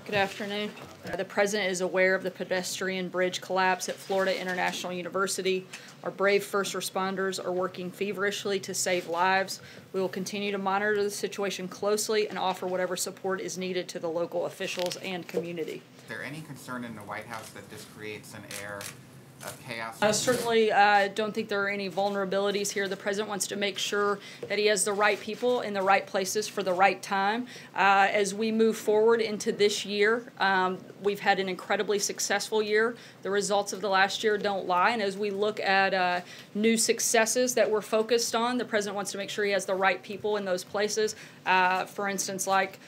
Good afternoon. The President is aware of the pedestrian bridge collapse at Florida International University. Our brave first responders are working feverishly to save lives. We will continue to monitor the situation closely and offer whatever support is needed to the local officials and community. Is there any concern in the White House that this creates an air of chaos? Certainly don't think there are any vulnerabilities here. The President wants to make sure that he has the right people in the right places for the right time. As we move forward into this year, we've had an incredibly successful year. The results of the last year don't lie, and as we look at new successes that we're focused on, the President wants to make sure he has the right people in those places. For instance, like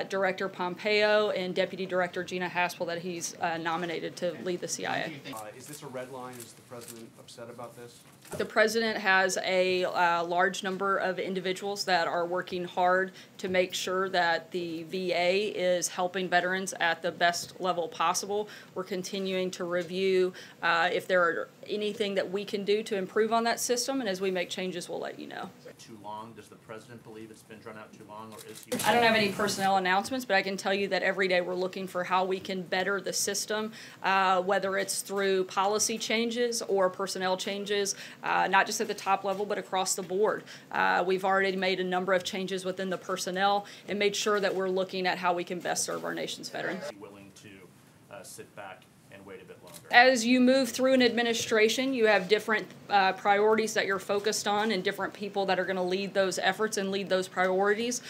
Director Pompeo and Deputy Director Gina Haspel that he's nominated to lead the CIA. Is this a red line? Is the President upset about this? The President has a large number of individuals that are working hard to make sure that the VA is helping veterans at the best level possible. We're continuing to review if there are anything that we can do to improve on that system, and as we make changes, we'll let you know. Too long? Does the President believe it's been drawn out too long, or is he? I don't have any personnel announcements, but I can tell you that every day we're looking for how we can better the system, whether it's through policy changes or personnel changes, not just at the top level, but across the board. We've already made a number of changes within the personnel and made sure that we're looking at how we can best serve our nation's veterans. Willing to sit back and wait a bit longer? As you move through an administration, you have different priorities that you're focused on and different people that are going to lead those efforts and lead those priorities.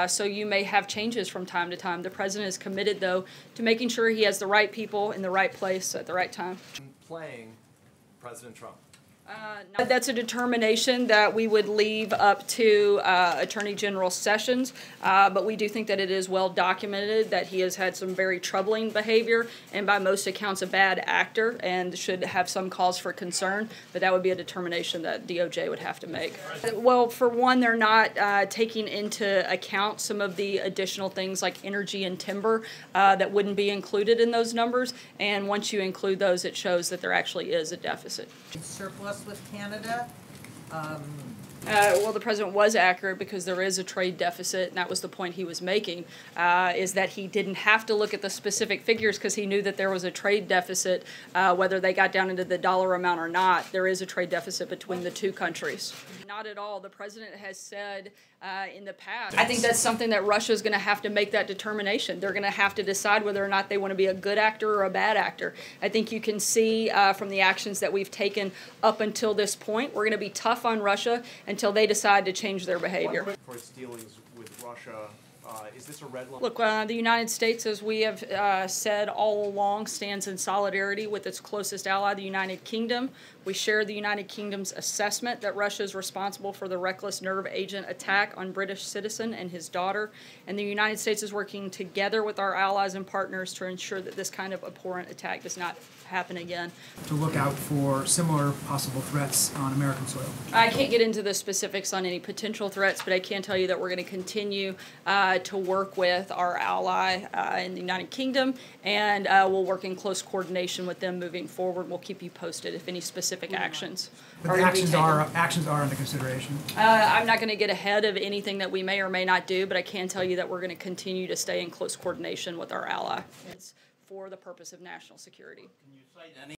So you may have changes from time to time. The President is committed, though, to making sure he has the right people in the right place at the right time. Playing President Trump. That's a determination that we would leave up to Attorney General Sessions, but we do think that it is well documented that he has had some very troubling behavior and by most accounts a bad actor and should have some cause for concern, but that would be a determination that DOJ would have to make. Well, for one, they're not taking into account some of the additional things like energy and timber that wouldn't be included in those numbers, and once you include those, it shows that there actually is a deficit. Surplus with Canada? Well, the President was accurate because there is a trade deficit, and that was the point he was making, is that he didn't have to look at the specific figures because he knew that there was a trade deficit, whether they got down into the dollar amount or not. There is a trade deficit between the two countries. Not at all. The President has said in the past, I think that's something that Russia is going to have to make that determination. They're going to have to decide whether or not they want to be a good actor or a bad actor. I think you can see from the actions that we've taken up until this point, we're going to be tough on Russia until they decide to change their behavior. For its dealings with Russia, is this a red line? Look, the United States, as we have said all along, stands in solidarity with its closest ally, the United Kingdom. We share the United Kingdom's assessment that Russia is responsible for the reckless nerve agent attack on British citizen and his daughter, and the United States is working together with our allies and partners to ensure that this kind of abhorrent attack does not happen again. To look out for similar possible threats on American soil? I can't get into the specifics on any potential threats, but I can tell you that we're going to continue to work with our ally in the United Kingdom, and we'll work in close coordination with them moving forward. We'll keep you posted if any specific actions but the actions are under consideration. I'm not going to get ahead of anything that we may or may not do, but I can tell you that we're going to continue to stay in close coordination with our ally. It's for the purpose of national security. Can you cite any